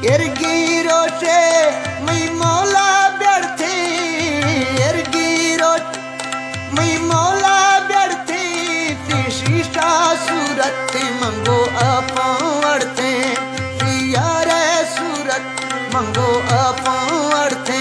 एरगीरो से मैं मौला व्यर्थी एरगीरो मैं मौला व्यर्थी शीशा सूरत मंगो अपड़ते यार सूरत मंगो अपड़ते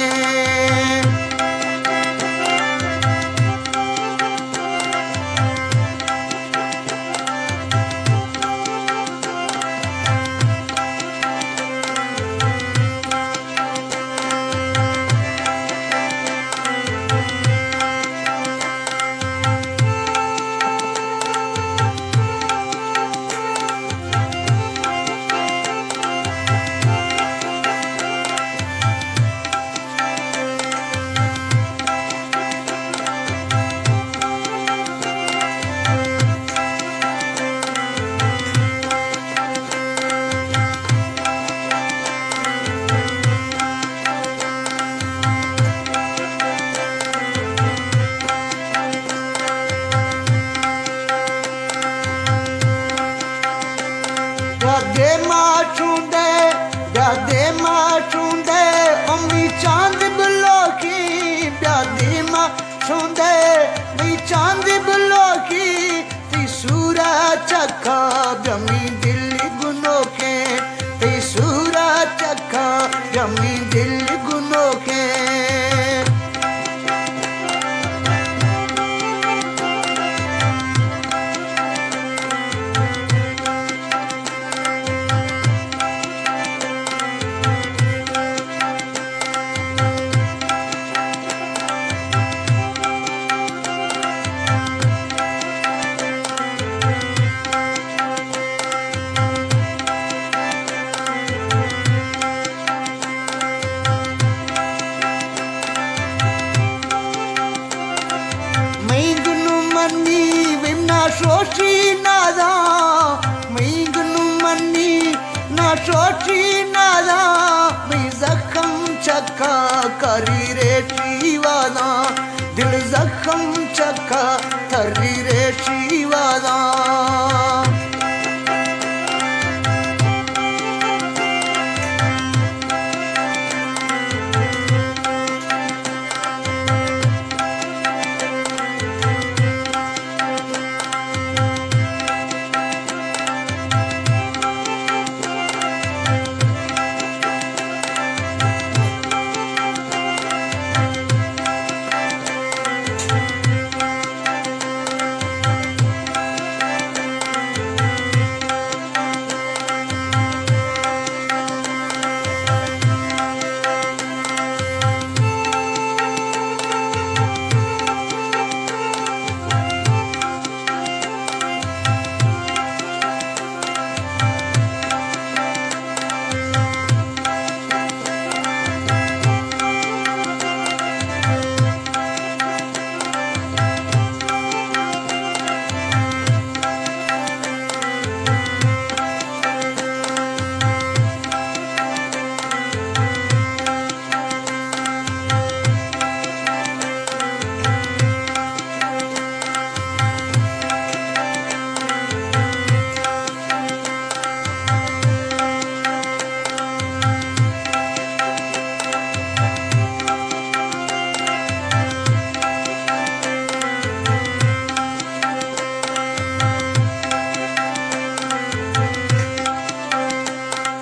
ब्यादे माचूंदे अम्मी चांद बुलो की ब्यादे माचूंदे मी चांद बुलो की ती सूरा चखा जमी दिल गुनो के ती सूरा चखा जमी दिल गुनो के सोची नादा मैं मनी ना सोची नादा मैं जख्म चक्का करी रे शिवादा दिल जख्म चक्का करी रे शिवादा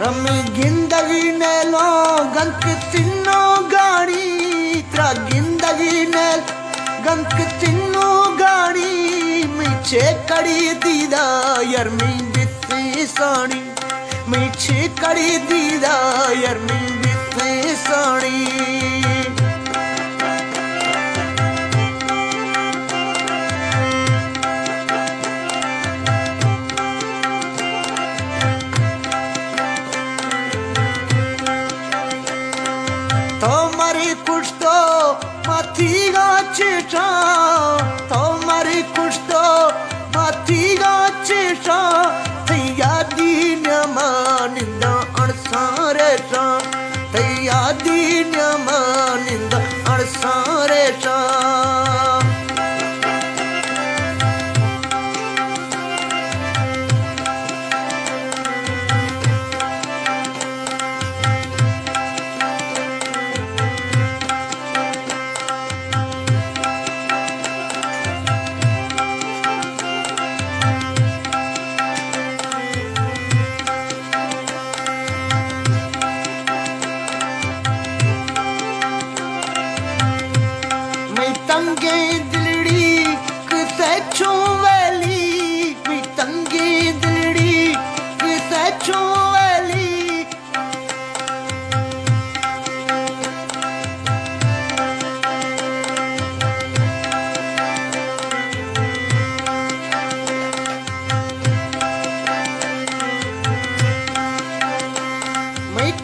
रमी जिंदगी ने लो गंक तिन्नो गाड़ी त्रा जिंदगी ने गंक तिन्नो गाड़ी मीछे कड़ी दीदा यार मी बित्ती साड़ी मीछे कड़ी दीदा यार मी बित्ती साड़ी कुछ तो माथी गाचेटा तुम्हारी कुछ तो माथी गाचेटा थैया दीन मानिंदा अणसारे ता थैया दीन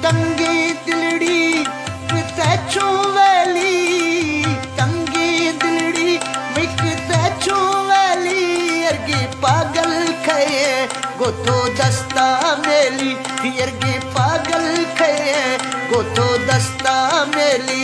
तंगे दिलड़ी तैचो वैली तंगे दिलड़ी मिक तैचो वैली अर्गे पागल खये गोतो दस्ता मेली अर्गे पागल खये गोतो दस्ता मेली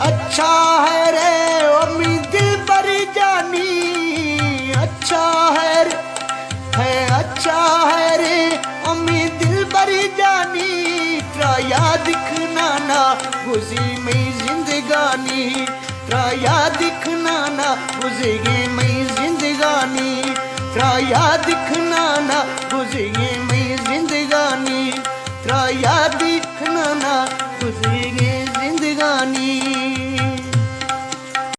अच्छा है रे अम्मी दिल पर जानी अच्छा है अच्छा है रे अम्मी दिल पर जानी त्राया दिखना ना गुज़ी मई जिंदगानी त्राया दिखना ना गुज़ी मई जिंदगानी त्राया दिखना ना गुज़ी मई जिंदगानी त्राया दिखना ना गुज़ी जिंदगानी